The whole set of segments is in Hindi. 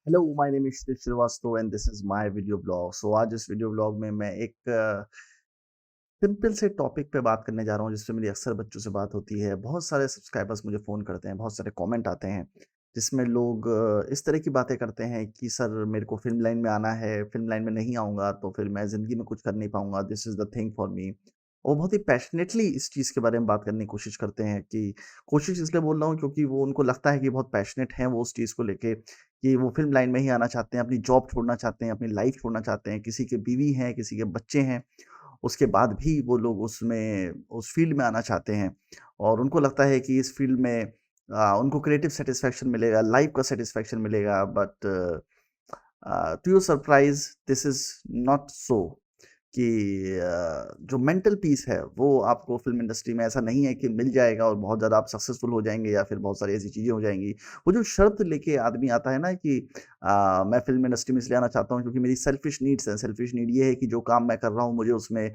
Hello, my name is Shiv Srivastava and this is my video blog. आज इस वीडियो ब्लॉग में मैं एक सिंपल से टॉपिक पे बात करने जा रहा हूँ जिसपे मेरी अक्सर बच्चों से बात होती है। बहुत सारे सब्सक्राइबर्स मुझे फ़ोन करते हैं, बहुत सारे कमेंट आते हैं जिसमें लोग इस तरह की बातें करते हैं कि सर मेरे को फ़िल्म लाइन में आना है, फ़िल्म लाइन में नहीं आऊँगा तो फिर मैं ज़िंदगी में कुछ कर नहीं पाऊँगा, this is the thing for me. वो बहुत ही पैशनेटली इस चीज़ के बारे में बात करने की कोशिश करते हैं कि कोशिश इसलिए बोल रहा हूँ क्योंकि वो उनको लगता है कि बहुत पैशनेट हैं वो उस चीज़ को लेके कि वो फ़िल्म लाइन में ही आना चाहते हैं, अपनी जॉब छोड़ना चाहते हैं, अपनी लाइफ़ छोड़ना चाहते हैं, किसी के बीवी हैं, किसी के बच्चे हैं, उसके बाद भी वो लोग उस फ़ील्ड में आना चाहते हैं और उनको लगता है कि इस फ़ील्ड में उनको क्रिएटिव सैटिस्फैक्शन मिलेगा, लाइफ़ का सैटिस्फैक्शन मिलेगा but to your surprise this is not so कि जो मेंटल पीस है वो आपको फ़िल्म इंडस्ट्री में ऐसा नहीं है कि मिल जाएगा और बहुत ज़्यादा आप सक्सेसफुल हो जाएँगे या फिर बहुत सारी ऐसी चीज़ें हो जाएँगी। वो जो शर्त लेके आदमी आता है ना कि मैं फ़िल्म इंडस्ट्री में इसलिए आना चाहता हूँ क्योंकि मेरी सेल्फ़िश नीड्स हैं। सेल्फ़िश नीड ये है कि जो काम मैं कर रहा हूँ मुझे उसमें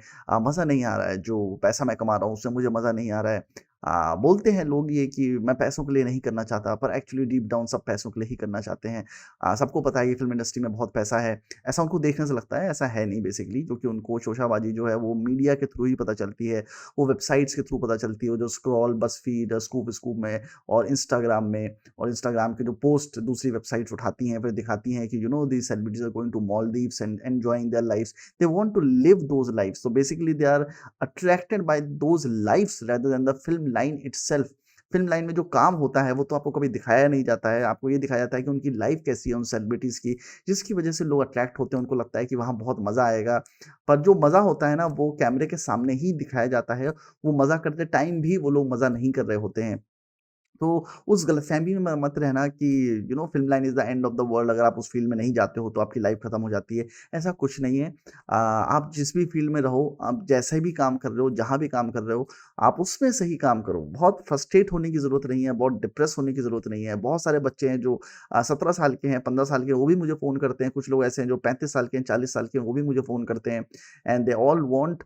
मज़ा नहीं आ रहा है, जो पैसा मैं कमा रहा हूँ उससे मुझे मज़ा नहीं आ रहा है। बोलते हैं लोग ये कि मैं पैसों के लिए नहीं करना चाहता पर एक्चुअली डीप डाउन सब पैसों के लिए ही करना चाहते हैं। सबको पता है कि फ़िल्म इंडस्ट्री में बहुत पैसा है। ऐसा उनको देखने से लगता है, ऐसा है नहीं बेसिकली क्योंकि उनको शोशाबाज़ी जो है वो मीडिया के थ्रू ही पता चलती है, वो वेबसाइट्स के थ्रू पता चलती है, वो जो स्क्रॉल, बज़फ़ीड, स्कूप स्कूप में और इंस्टाग्राम के जो पोस्ट दूसरी वेबसाइट्स उठाती हैं, फिर दिखाती हैं कि these celebrities are going to Maldives and enjoying their lives. They want to live those lives. So basically they are attracted by those lives rather than the film line itself. Film line में जो काम होता है, वो तो आपको कभी दिखाया नहीं जाता है, आपको ये दिखाया जाता है कि उनकी लाइफ़ कैसी है उन सेलिब्रिटीज़ की, जिसकी वजह से लोग अट्रैक्ट होते हैं, उनको लगता है कि वहाँ बहुत मज़ा आएगा। पर जो मज़ा होता है ना, वो कैमरे के सामने ही दिखाया जाता है, वो मज़ा करते टाइम भी वो लोग मज़ा नहीं कर रहे होते हैं। तो उस गलतफ़हमी में मत रहना कि film line is the end of the world. अगर आप उस फ़ील्ड में नहीं जाते हो, तो आपकी लाइफ़ खत्म हो जाती है, ऐसा कुछ नहीं है। आप जिस भी फ़ील्ड में रहो, आप जैसे भी काम कर रहे हो, जहाँ भी काम कर रहे हो, आप उसमें सही काम करो। बहुत फ्रस्ट्रेट होने की ज़रूरत नहीं है, बहुत डिप्रेस होने की ज़रूरत नहीं है। बहुत सारे बच्चे हैं जो 17 साल के हैं, 15 साल के हैं, वो भी मुझे फ़ोन करते हैं। कुछ लोग ऐसे हैं जो 35 साल के हैं, 40 साल के हैं, वो भी मुझे फ़ोन करते हैं and they all want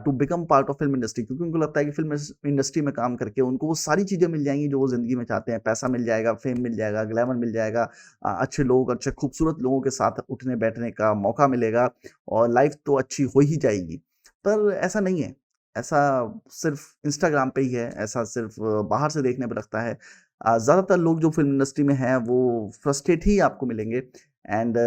to become part of film industry क्योंकि उनको लगता है कि फ़िल्म इंडस्ट्री में काम करके उनको वो सारी चीज़ें मिल जाएँगी जो वो ज़िंदगी में चाहते हैं। पैसा मिल जाएगा, फ़ेम मिल जाएगा, ग्लैमर मिल जाएगा, अच्छे लोग, अच्छे खूबसूरत लोगों के साथ उठने-बैठने का मौका मिलेगा और लाइफ़ तो अच्छी हो ही जाएगी। पर ऐसा नहीं है। ऐसा सिर्फ़ इंस्टाग्राम पे ही है, ऐसा सिर्फ़ बाहर से देखने पे लगता है। ज़्यादातर लोग जो फ़िल्म इंडस्ट्री में हैं, वो फ्रस्ट्रेट ही आपको मिलेंगे एंड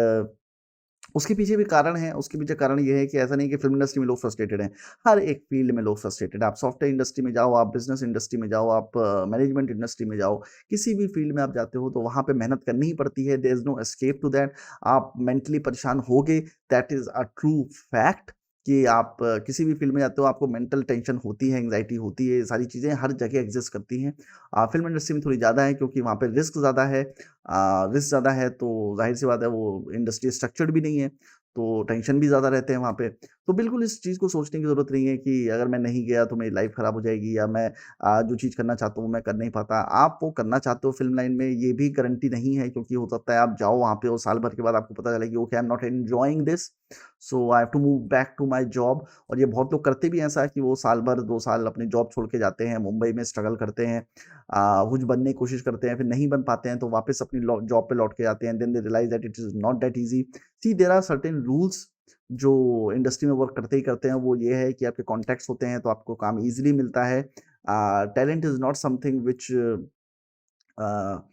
उसके पीछे भी कारण है, उसके पीछे कारण ये है कि ऐसा नहीं है कि फ़िल्म इंडस्ट्री में लोग फ्रस्ट्रेटेड हैं। हर एक फ़ील्ड में लोग फ्रस्ट्रेटेड हैं। आप सॉफ्टवेयर इंडस्ट्री में जाओ, आप बिज़नेस इंडस्ट्री में जाओ, आप मैनेजमेंट इंडस्ट्री में जाओ, किसी भी फ़ील्ड में आप जाते हो तो वहाँ पे मेहनत करनी ही पड़ती है, there is no escape to that. आप मेंटली परेशान होगे, that is a true fact कि आप किसी भी फ़ील्ड में जाते हो आपको मेंटल टेंशन होती है, एंग्ज़ायटी होती है, ये सारी चीज़ें हर जगह एग्ज़िस्ट करती हैं। फ़िल्म इंडस्ट्री में थोड़ी ज़्यादा है क्योंकि वहाँ पे रिस्क ज़्यादा है तो ज़ाहिर-सी बात है वो इंडस्ट्री स्ट्रक्चर्ड भी नहीं है, तो टेंशन भी ज़्यादा रहते हैं वहाँ पे। तो बिल्कुल इस चीज़ को सोचने की ज़रूरत नहीं है कि अगर मैं नहीं गया तो मेरी लाइफ़ ख़राब हो जाएगी या मैं जो चीज़ करना चाहता हूँ मैं कर नहीं पाता। आप वो करना चाहते हो फ़िल्म लाइन में ये भी गारंटी नहीं है क्योंकि हो सकता है आप जाओ वहाँ पे और साल भर के बाद आपको पता चले कि okay I am not enjoying this, so I have to move back to my job. और ये बहुत लोग करते भी हैं ऐसा कि वो साल भर, 2 साल अपनी जॉब छोड़ के जाते हैं, मुंबई में स्ट्रगल करते हैं, कुछ बनने की कोशिश करते हैं, फिर नहीं बन पाते हैं तो वापस अपनी जॉब पे लौट के जाते हैं, then they realise that it is not that easy. See there are certain rules जो इंडस्ट्री में वर्क करते ही करते हैं, वो ये है कि आपके कॉन्टैक्ट्स होते हैं तो आपको काम ईज़िली मिलता है। Talent is not something which uh,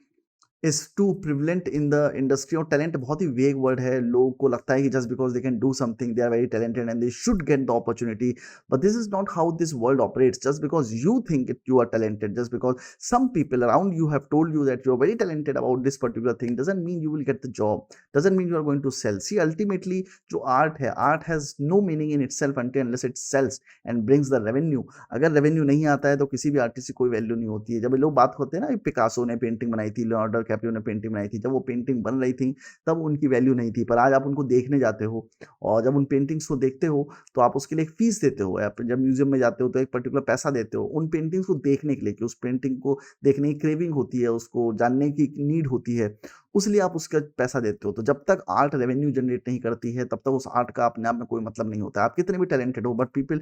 is too prevalent in the industry. और टैलेंट बहुत ही वेग वर्ड है। लोगों को लगता है कि just because they can do something they are very talented and they should get the opportunity. But this is not how this world operates. Just because you think it you are talented, just because some people around you have told you that you are very talented about this particular thing doesn't mean you will get the job, doesn't mean you are going to sell. See, ultimately जो art has no meaning in itself until unless it sells and brings the revenue. अगर रेवेन्यू नहीं आता है तो किसी भी आर्टिस्ट की कोई वैल्यू नहीं होती है। जब ये लोग बात करते हैं ना, पिकासो ने पेंटिंग बनाई थी, लियोनार्डो कैप्रियो ने पेंटिंग बनाई थी, जब वो पेंटिंग बन रही थी तब उनकी वैल्यू नहीं थी। पर आज आप उनको देखने जाते हो और जब उन पेंटिंग्स को देखते हो तो आप उसके लिए एक फीस देते हो। आप जब म्यूजियम में जाते हो तो एक पर्टिकुलर पैसा देते हो उन पेंटिंग्स को देखने के लिए कि उस पेंटिंग को देखने की क्रेविंग होती है, उसको जानने की नीड होती है, उसलिए आप उसका पैसा देते हो। तो जब तक आर्ट रेवेन्यू जनरेट नहीं करती है तब तक उस आर्ट का अपने आप में कोई मतलब नहीं होता है। आप कितने भी टैलेंटेड हो but people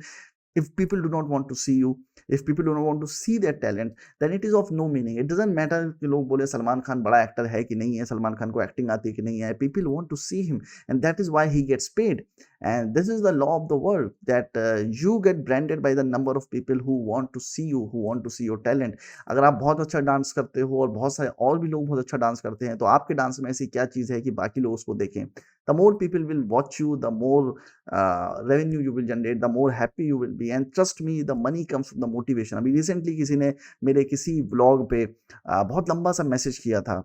If people do not want to see you, if people do not want to see their talent, then it is of no meaning. It doesn't matter कि लोग बोले सलमान खान बड़ा एक्टर है कि नहीं है, सलमान खान को एक्टिंग आती है कि नहीं है. People want to see him, and that is why he gets paid. And this is the law of the world, that you get branded by the number of people who want to see you, who want to see your talent. अगर आप बहुत अच्छा डांस करते हो और बहुत सारे और भी लोग बहुत अच्छा डांस करते हैं, तो आपके डांस में ऐसी क्या चीज़ है कि बाकी लोग उसको देखें. The more people will watch you, the more revenue you will generate, the more happy you will be. And trust me, the money comes from the motivation. अभी recently किसी ने मेरे किसी व्लॉग पे बहुत लंबा सा मैसेज किया था,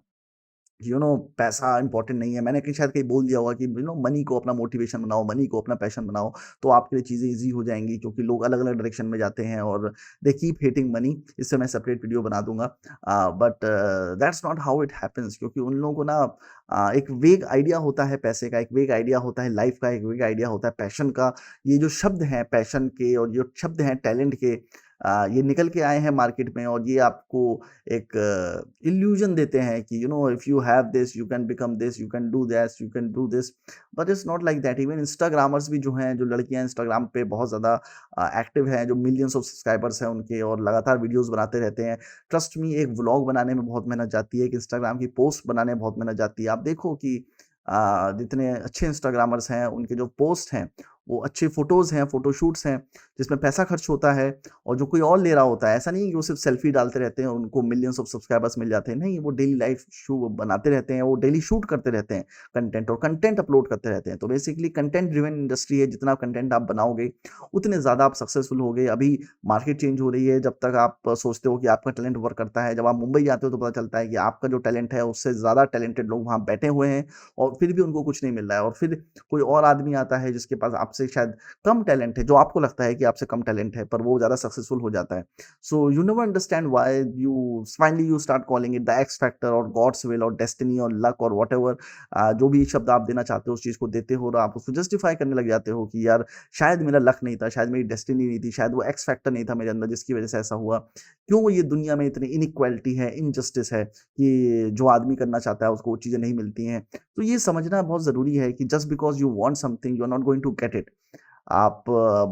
पैसा इंपॉर्टेंट नहीं है. मैंने कहीं शायद कहीं बोल दिया होगा कि मनी को अपना मोटिवेशन बनाओ, मनी को अपना पैशन बनाओ, तो आपके लिए चीज़ें ईज़ी हो जाएँगी, क्योंकि लोग अलग-अलग डायरेक्शन में जाते हैं और दे कीप हेटिंग मनी. इससे मैं सेपरेट वीडियो बना दूँगा. But that's not how it happens, क्योंकि उन लोगों को ना एक वेग आइडिया होता है पैसे का, एक वेग आइडिया होता है लाइफ़ का, एक वेग आइडिया होता है पैशन का. ये जो शब्द हैं पैशन के और जो शब्द हैं टैलेंट के, ये निकल के आए हैं मार्केट में, और ये आपको एक इल्यूजन देते हैं कि if you have this you can become this, you can do that, you can do this. But it's not like that. Even Instagrammers भी जो हैं, जो लड़कियां इंस्टाग्राम पे बहुत ज़्यादा एक्टिव हैं, जो मिलियंस ऑफ सब्सक्राइबर्स हैं उनके और लगातार वीडियोस बनाते रहते हैं. ट्रस्ट मी, एक व्लॉग बनाने में बहुत मेहनत जाती है, एक इंस्टाग्राम की पोस्ट बनाने में बहुत मेहनत जाती है. आप देखो कि जितने अच्छे इंस्टाग्रामर्स हैं उनके जो पोस्ट हैं वो अच्छे फ़ोटोज़ हैं, फ़ोटोशूट्स हैं, जिसमें पैसा खर्च होता है, और जो कोई और ले रहा होता है. ऐसा नहीं है कि वो सिर्फ़ सेल्फ़ी डालते रहते हैं और उनको मिलियंस ऑफ सब्सक्राइबर्स मिल जाते हैं. नहीं, वो डेली लाइफ़ शू बनाते रहते हैं, वो डेली शूट करते रहते हैं कंटेंट, और कंटेंट अपलोड करते रहते हैं. तो बेसिकली कंटेंट ड्रिवन इंडस्ट्री है. जितना कंटेंट आप बनाओगे, उतने ज़्यादा आप सक्सेसफुल होगे. अभी मार्केट चेंज हो रही है. जब तक आप सोचते हो कि आपका टैलेंट वर्क करता है, जब आप मुंबई जाते हो तो पता चलता है कि आपका जो टैलेंट है, उससे ज़्यादा टैलेंटेड लोग वहाँ बैठे हुए हैं, और फिर भी उनको कुछ नहीं मिल रहा है. और फिर कोई और आदमी आता है जिसके पास आपसे शायद कम टैलेंट है, जो आपको लगता है कि आपसे कम टैलेंट है, पर वो ज़्यादा सक्सेसफुल हो जाता है. So you never understand why you finally you start calling it the x factor और गॉड्स विल और डेस्टिनी और लक और व्हाटएवर. जो भी शब्द आप देना चाहते हो उस चीज़ को देते हो, और आप उसको जस्टिफाई करने लग जाते हो कि यार शायद मेरा लक नहीं था, शायद मेरी डेस्टिनी नहीं थी, शायद वो एक्स फैक्टर नहीं था मेरे अंदर जिसकी वजह से ऐसा हुआ. क्यों ये दुनिया में इतनी इनइक्वालिटी है, इनजस्टिस है, कि जो आदमी करना चाहता है उसको वो चीज़ें नहीं मिलती हैं. तो ये समझना बहुत ज़रूरी है कि just because you want something you are not going to get it. आप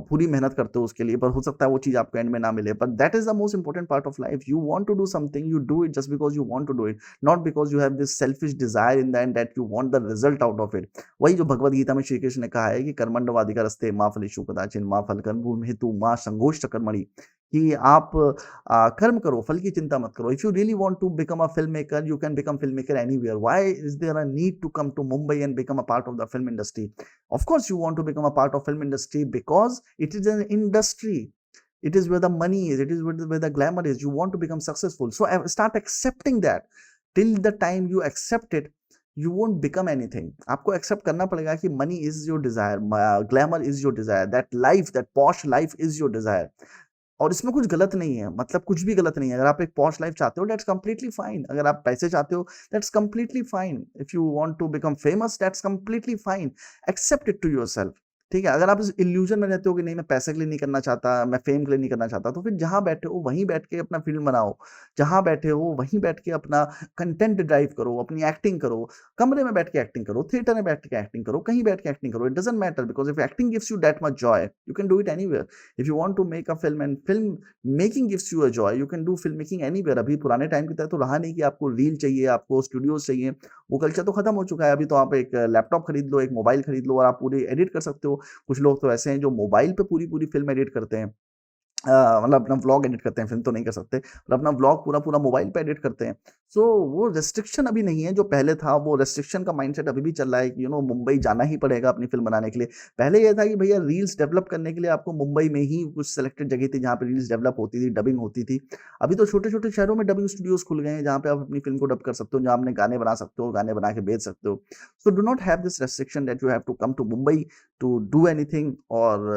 पूरी मेहनत करते हो उसके लिए, पर हो सकता है वो चीज़ आपको एंड में ना मिले. But that is the most important part of life. You want to do something, you do it just because you want to do it, not because you have this selfish desire in the end that you want the result out of it. वही जो भगवद गीता में श्री कृष्ण ने कहा है कि कर्मण्येवाधिकारस्ते मा फलेषु कदाचन मा फलकर्म हेतु मा संगोष्ठ कर्मणि, कि आप कर्म करो, फल की चिंता मत करो. If you really want to become a film maker, you can become film maker anywhere. Why is there a need to come to Mumbai and become a part of the film industry? Of course, you want to become a part of film industry because it is an industry. It is where the money is. It is where the glamour is. You want to become successful. So start accepting that. Till the time you accept it, you won't become anything. आपको accept करना पड़ेगा कि money is your desire, glamour is your desire, that life, that posh life is your desire. और इसमें कुछ गलत नहीं है, मतलब कुछ भी गलत नहीं है. अगर आप एक पॉश लाइफ चाहते हो, दैट्स कंप्लीटली फाइन. अगर आप पैसे चाहते हो, that's completely fine. If you want to become famous, that's completely fine. Accept it to yourself. ठीक है? अगर आप इस इल्यूजन में रहते हो कि नहीं मैं पैसे के लिए नहीं करना चाहता, मैं फेम के लिए नहीं करना चाहता, तो फिर जहाँ बैठे हो वहीं बैठ के अपना फ़िल्म बनाओ. जहाँ बैठे हो वहीं बैठ के अपना कंटेंट ड्राइव करो, अपनी एक्टिंग करो. कमरे में बैठ के एक्टिंग करो, थिएटर में बैठ के एक्टिंग करो, कहीं बैठ के एक्टिंग करो. It doesn't matter, because if acting gives you that much joy, you can do it anywhere. If you want to make a film and film making gives you a joy, you can do film making anywhere. अभी पुराने टाइम की तरह तो रहा नहीं कि आपको रील चाहिए, आपको स्टूडियोज़ चाहिए. वो कल्चर तो खत्म हो चुका है. अभी तो आप एक लैपटॉप खरीद लो, एक मोबाइल खरीद लो, और आप पूरी एडिट कर सकते हो. कुछ लोग तो ऐसे हैं जो मोबाइल पे पूरी-पूरी फ़िल्म एडिट करते हैं. मतलब अपना व्लॉग एडिट करते हैं, फ़िल्म तो नहीं कर सकते, पर अपना व्लॉग पूरा-पूरा मोबाइल पे एडिट करते हैं. सो वो रिस्ट्रिक्शन अभी नहीं है जो पहले था. वो रिस्ट्रिक्शन का माइंडसेट अभी भी चल रहा है कि मुंबई जाना ही पड़ेगा अपनी फ़िल्म बनाने के लिए. पहले ये था कि भैया रील्स डेवलप करने के लिए आपको मुंबई में ही कुछ सेलेक्टेड जगह थी जहाँ पे रील्स डेवलप होती थी, डबिंग होती थी. अभी तो छोटे-छोटे शहरों में डबिंग स्टूडियोज़ खुल गए हैं जहाँ पे आप अपनी फ़िल्म को डब कर सकते हो, जहाँ अपने गाने बना सकते हो, गाने बना के बेच सकते हो. So do not have this restriction that you have to come to Mumbai to do anything. और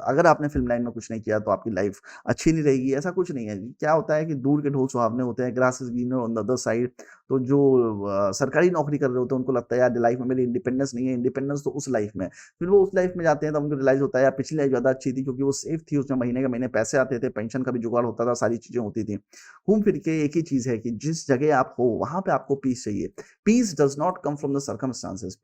अगर आपने फ़िल्म लाइन में कुछ नहीं किया तो आपकी लाइफ़ अच्छी नहीं रहेगी, ऐसा कुछ नहीं है. क्या होता है कि दूर के ढोल सुहावने होते हैं, grass is greener on the other side. तो जो सरकारी नौकरी कर रहे होते हैं उनको लगता है यार लाइफ में मेरी इंडिपेंडेंस नहीं है, इंडिपेंडेंस तो उस लाइफ में है। फिर वो उस लाइफ में जाते हैं तब उनको रियलाइज़ होता है यार पिछली लाइफ ज़्यादा अच्छी थी क्योंकि वो सेफ थी, उसमें महीने के महीने पैसे आते थे, पेंशन का भी जुगाड़ होता था, सारी चीज़ें होती थी। घूम फिर के एक ही चीज़ है कि जिस जगह आप हो वहाँ पे आपको पीस चाहिए। Peace does not come from the circumstances.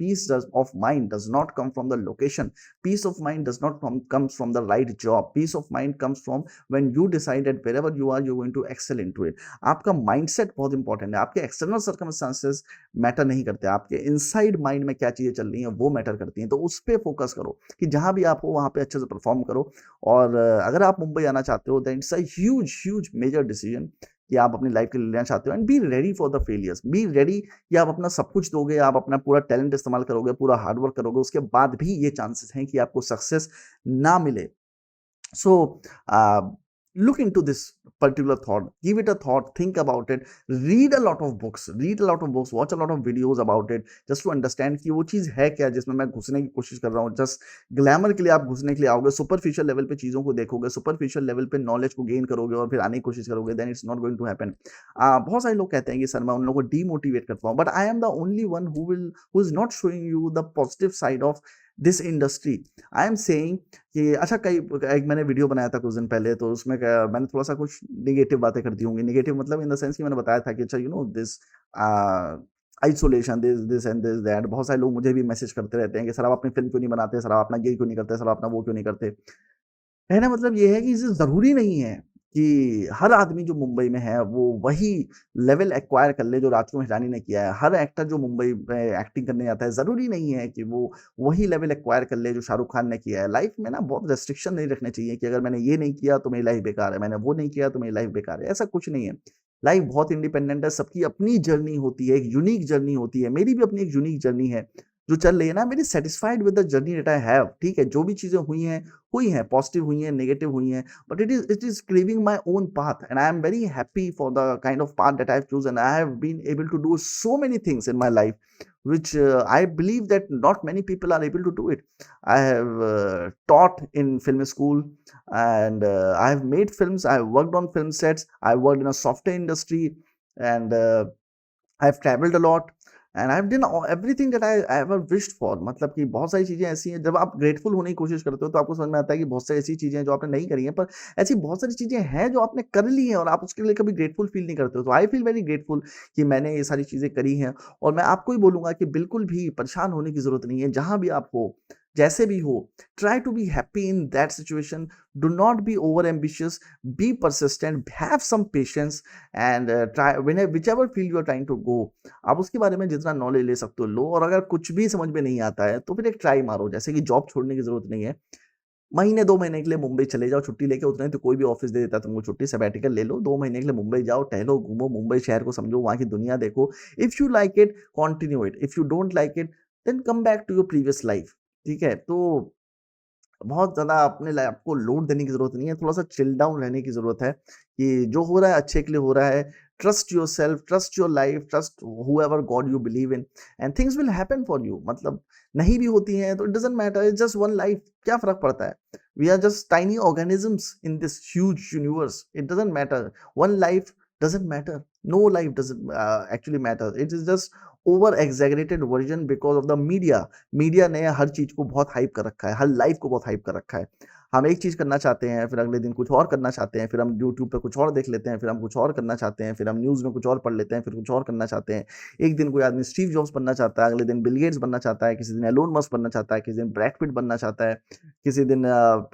Of mind does not come from the location. Peace of mind does not comes from the right job. Peace of mind comes from when you decide that wherever you are, you're going to excel into it. आपका माइंडसेट बहुत इंपॉर्टेंट है। आपके एक्सटर्नल सर्कमस्टांसेस मैटर नहीं करते, आपके इनसाइड माइंड में क्या चीजें चल रही हैं वो मैटर करती हैं। तो उस पर फोकस करो कि जहां भी आप हो वहां पे अच्छे से परफॉर्म करो। और अगर आप मुंबई आना चाहते हो then it's a huge huge major decision कि आप अपनी लाइफ के लिए लेना चाहते हो। And be ready for the failures, be ready कि आप अपना सब कुछ दोगे, आप अपना पूरा टैलेंट इस्तेमाल करोगे, पूरा हार्डवर्क करोगे, उसके बाद भी ये चांसेस हैं कि आपको सक्सेस ना मिले। So, look into this particular thought, give it a thought, think about it, read a lot of books, watch a lot of videos about it, just to understand कि वो चीज़ है क्या जिसमें मैं घुसने की कोशिश कर रहा हूँ। जस्ट ग्लैमर के लिए आप घुसने के लिए आओगे, सुपरफिशियल लेवल पे चीज़ों को देखोगे, सुपरफिशियल लेवल पे नॉलेज को गेन करोगे और फिर आने की कोशिश करोगे, then it's not going to happen. बहुत सारे लोग कहते हैं कि सर मैं उन लोगों को डीमोटिवेट करता हूँ, but I am the only one who is not showing you the positive side of this industry. I am saying कि अच्छा कई एक मैंने वीडियो बनाया था कुछ दिन पहले, तो उसमें क्या मैंने थोड़ा-सा कुछ नेगेटिव बातें कर दी होंगी। नेगेटिव मतलब इन द सेंस कि मैंने बताया था कि अच्छा this isolation, this and this that. बहुत सारे लोग मुझे भी मैसेज करते रहते हैं कि सर आप अपनी फ़िल्म क्यों नहीं बनाते? सर आप अपना ये क्यों नहीं करते? सर आप अपना वो क्यों नहीं करते? कहने का मतलब ये है कि इसे ज़रूरी नहीं है कि हर आदमी जो मुंबई में है वो वही लेवल एक्वायर कर ले जो राजकुमार हिरानी ने किया है। हर एक्टर जो मुंबई में एक्टिंग करने आता है ज़रूरी नहीं है कि वो वही लेवल एक्वायर कर ले जो शाहरुख खान ने किया है। लाइफ में ना बहुत रेस्ट्रिक्शन नहीं रखने चाहिए कि अगर मैंने ये नहीं किया तो मेरी लाइफ बेकार है, मैंने वो नहीं किया तो मेरी लाइफ बेकार है। ऐसा कुछ नहीं है। लाइफ बहुत इंडिपेंडेंट है, सबकी अपनी जर्नी होती है, एक यूनिक जर्नी होती है। मेरी भी अपनी एक यूनिक जर्नी है जो चल रही है ना, very satisfied with the journey that I have. ठीक है, जो भी चीज़ें हुई हैं, पॉजिटिव हुई हैं, नेगेटिव हुई हैं, but it is craving my own path and I am very happy for the kind of path that I have chosen. I have been able to do so many things in my life which I believe that not many people are able to do it. I have taught in film school and I have made films, I have worked on film sets, I worked in a software industry and I've traveled a lot and I have done everything that I ever wished for. मतलब कि बहुत सारी चीज़ें ऐसी हैं, जब आप ग्रेटफुल होने की कोशिश करते हो तो आपको समझ में आता है कि बहुत सारी ऐसी चीज़ें हैं जो आपने नहीं करी हैं, पर ऐसी बहुत सारी चीज़ें हैं जो आपने कर ली हैं और आप उसके लिए कभी ग्रेटफुल फील नहीं करते हो। तो आई फील वेरी ग्रेटफुल कि मैंने ये सारी चीज़ें करी हैं और मैं आपको ही बोलूँगा कि बिल्कुल भी परेशान होने की ज़रूरत नहीं है। जहाँ भी आप हो, जैसे भी हो, try to be happy in that situation. Do not be over ambitious, be persistent, have some patience and try whichever field you are trying to go. आप उसके बारे में जितना नॉलेज ले सकते हो लो, और अगर कुछ भी समझ में नहीं आता है तो फिर एक ट्राई मारो। जैसे कि जॉब छोड़ने की ज़रूरत नहीं है। महीने 2 महीने के लिए मुंबई चले जाओ, छुट्टी लेके। उतना ही तो कोई भी ऑफ़िस दे देता है तुमको छुट्टी, सैबैटिकल ले लो, 2 महीने के लिए मुंबई जाओ, टहलो, घूमो, मुंबई शहर को समझो, वहाँ की दुनिया देखो। If you like it, continue it. If you don't like it, then come back to your previous life. ठीक है? तो बहुत ज़्यादा अपने लाइफ को लोड देने की ज़रूरत नहीं है, थोड़ा-सा चिल डाउन रहने की ज़रूरत है कि जो हो रहा है अच्छे के लिए हो रहा है। Trust yourself, trust your life, trust whoever god you believe in and things will happen for you. मतलब नहीं भी होती हैं तो it doesn't matter, it's just one life, क्या फ़र्क पड़ता है? We are just tiny organisms in this huge universe, it doesn't matter, one life doesn't matter, no life doesn't actually matter, it is just over exaggerated version because of the media. Media ने हर चीज़ को बहुत हाइप कर रखा है, हर लाइफ़ को बहुत हाइप कर रखा है। हम एक चीज़ करना चाहते हैं, फिर अगले दिन कुछ और करना चाहते हैं, फिर हम यूट्यूब पे कुछ और देख लेते हैं, फिर हम कुछ और करना चाहते हैं, फिर हम न्यूज़ में कुछ और पढ़ लेते हैं, फिर कुछ और करना चाहते हैं। एक दिन कोई आदमी स्टीव जॉब्स बनना चाहता है, अगले दिन बिल गेट्स बनना चाहता है, किसी दिन एलोन मस्क बनना चाहता है, किसी दिन ब्रैड पिट बनना चाहता है, किसी दिन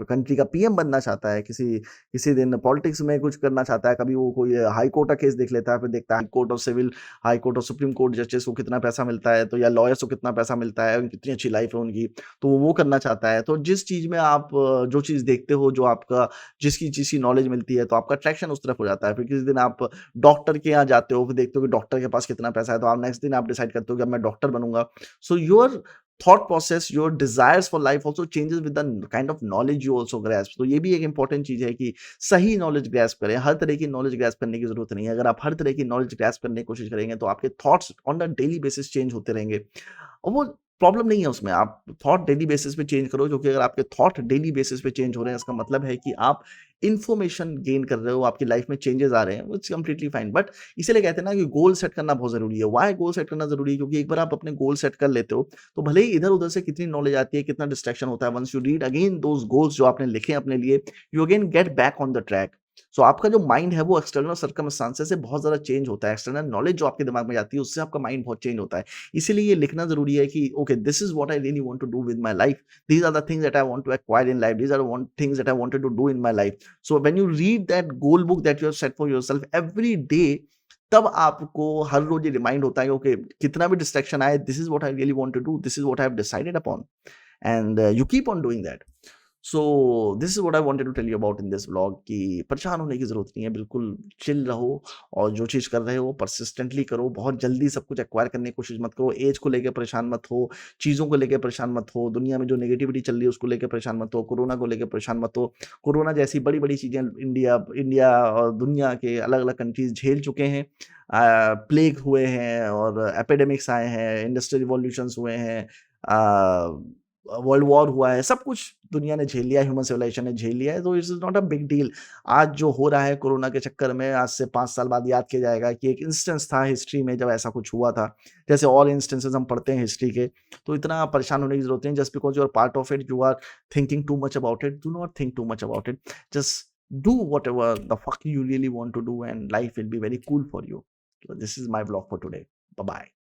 कंट्री का पीएम बनना चाहता है, किसी किसी दिन पॉलिटिक्स में कुछ करना चाहता है, कभी वो कोई हाई कोर्ट का केस देख लेता है, फिर देखता है हाई कोर्ट और सिविल, हाई कोर्ट और सुप्रीम कोर्ट जजेस को कितना पैसा मिलता है, तो या लॉयर्स को कितना पैसा मिलता है, कितनी अच्छी लाइफ है उनकी, तो वो करना चाहता है। तो जिस चीज़ में आप जो चीज़ देखते हो, जो आपका जिसकी चीज़ की नॉलेज मिलती है, तो आपका अट्रैक्शन उस तरफ हो जाता है। फिर किसी दिन आप डॉक्टर के यहाँ जाते हो, फिर देखते हो कि डॉक्टर के पास कितना पैसा है, तो आप नेक्स्ट दिन आप डिसाइड करते हो कि अब मैं डॉक्टर बनूँगा। So your thought process, your desires for life also changes with the kind of knowledge you also grasp. तो ये भी एक इंपॉर्टेंट चीज़ है कि सही नॉलेज ग्रैस्प करें। हर तरह की नॉलेज ग्रैस्प करने की ज़रूरत नहीं है। अगर आप हर तरह की नॉलेज ग्रैस्प करने की कोशिश करेंगे, तो आपके thoughts on a daily basis change होते रहेंगे। और वो प्रॉब्लम नहीं है उसमें, आप थॉट डेली बेसिस पे चेंज करो, क्योंकि अगर आपके थॉट डेली बेसिस पे चेंज हो रहे हैं, इसका मतलब है कि आप इन्फॉर्मेशन गेन कर रहे हो, आपकी लाइफ में चेंजेस आ रहे हैं, इट्स कंप्लीटली फाइन। बट इसीलिए कहते हैं ना कि गोल सेट करना बहुत ज़रूरी है। व्हाई गोल सेट करना ज़रूरी है? क्योंकि एक बार आप अपने गोल सेट कर लेते हो, तो भले ही इधर-उधर से कितनी नॉलेज आती है, कितना डिस्ट्रैक्शन होता है, once you read again those goals जो आपने लिखे हैं अपने लिए, you again get back on the track. So आपका जो माइंड है वो एक्सटर्नल सर्कमस्टांसेस से बहुत ज़्यादा चेंज होता है। एक्सटर्नल नॉलेज जो आपके दिमाग में जाती है, उससे आपका माइंड बहुत चेंज होता है। इसीलिए ये लिखना ज़रूरी है कि okay, this is what I really want to do with my life. These are the things that I want to acquire in life. These are the things that I wanted to do in my life. So when you read that goal book that you have set for yourself every day, तब आपको हर रोज ये रिमाइंड होता है कि ओके, कितना भी डिस्ट्रैक्शन आए, this is what I really want to do, this is what I have decided upon, and you keep on doing that. So this is what I wanted to tell you about in this vlog, कि परेशान होने की ज़रूरत नहीं है, बिल्कुल चिल रहो, और जो चीज़ कर रहे हो परसिस्टेंटली करो, बहुत जल्दी सब कुछ एक्वायर करने की कोशिश मत करो, एज को लेके परेशान मत हो, चीज़ों को लेके परेशान मत हो, दुनिया में जो नेगेटिविटी चल रही है उसको लेके परेशान मत हो, कोरोना को लेके परेशान मत हो। कोरोना जैसी बड़ी-बड़ी चीज़ें इंडिया इंडिया और दुनिया के अलग-अलग कंट्रीज़ झेल चुके हैं। प्लेग हुए हैं और एपिडेमिक्स आए हैं, इंडस्ट्रियल रिवॉल्यूशंस हुए हैं, वर्ल्ड वॉर हुआ है, सब कुछ दुनिया ने झेल लिया है, ह्यूमन सिविलाइजेशन ने झेल लिया है, तो it's is not a big deal. आज जो हो रहा है कोरोना के चक्कर में, आज से 5 साल बाद याद किया जाएगा कि एक इंस्टेंस था हिस्ट्री में जब ऐसा कुछ हुआ था। जैसे और इंस्टेंसेस हम पढ़ते हैं हिस्ट्री के, तो इतना परेशान होने की ज़रूरत नहीं। Just because you are part of it, you are thinking too much about it, do not think too much about it. Just do whatever the fuck you really want to do, and life will be very cool for you. So this is my vlog for today. Bye bye.